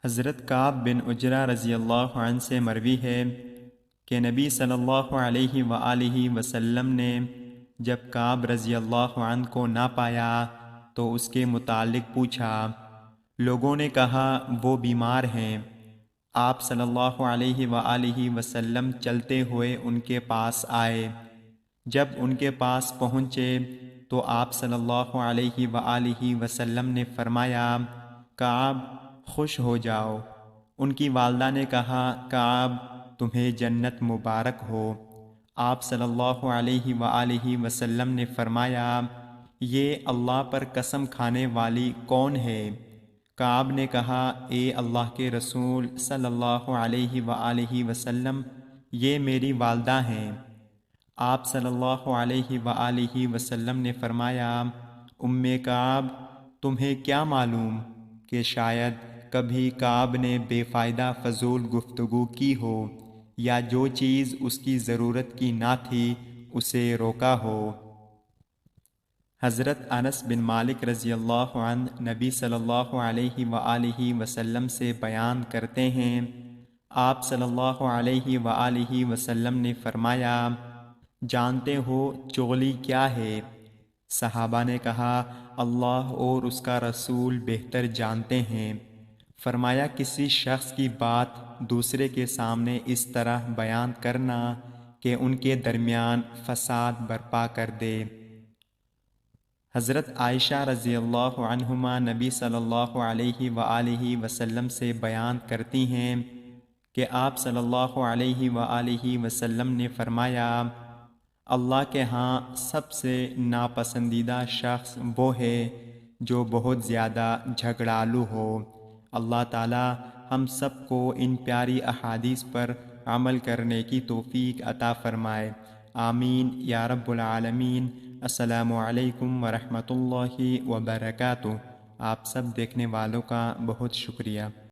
حضرت کعب بن عجرہ رضی اللہ عنہ سے مروی ہے کہ نبی صلی اللہ علیہ وآلہ وسلم نے جب کعب رضی اللہ عنہ کو نہ پایا تو اس کے متعلق پوچھا۔ لوگوں نے کہا وہ بیمار ہیں۔ آپ صلی اللہ علیہ وآلہ وسلم چلتے ہوئے ان کے پاس آئے۔ جب ان کے پاس پہنچے تو آپ صلی اللہ علیہ وآلہ وسلم نے فرمایا، کعب خوش ہو جاؤ۔ ان کی والدہ نے کہا، کعب تمہیں جنت مبارک ہو۔ آپ صلی اللہ علیہ وآلہ وسلم نے فرمایا، یہ اللہ پر قسم کھانے والی کون ہے؟ کعب نے کہا، اے اللہ کے رسول صلی اللہ علیہ وآلہ وسلم، یہ میری والدہ ہیں۔ آپ صلی اللہ علیہ وآلہ وسلم نے فرمایا، کعب تمہیں کیا معلوم کہ شاید کبھی کعب نے بے فائدہ فضول گفتگو کی ہو یا جو چیز اس کی ضرورت کی نہ تھی اسے روکا ہو۔ حضرت انس بن مالک رضی اللہ عنہ نبی صلی اللہ علیہ وآلہ وسلم سے بیان کرتے ہیں، آپ صلی اللہ علیہ وآلہ وسلم نے فرمایا، جانتے ہو چغلی کیا ہے؟ صحابہ نے کہا، اللہ اور اس کا رسول بہتر جانتے ہیں۔ فرمایا، کسی شخص کی بات دوسرے کے سامنے اس طرح بیان کرنا کہ ان کے درمیان فساد برپا کر دے۔ حضرت عائشہ رضی اللہ عنہما نبی صلی اللہ علیہ وآلہ وسلم سے بیان کرتی ہیں کہ آپ صلی اللہ علیہ وآلہ وسلم نے فرمایا، اللہ کے ہاں سب سے ناپسندیدہ شخص وہ ہے جو بہت زیادہ جھگڑالو ہو۔ اللہ تعالی ہم سب کو ان پیاری احادیث پر عمل کرنے کی توفیق عطا فرمائے، آمین یا رب العالمین۔ السلام علیکم ورحمۃ اللہ وبرکاتہ۔ آپ سب دیکھنے والوں کا بہت شکریہ۔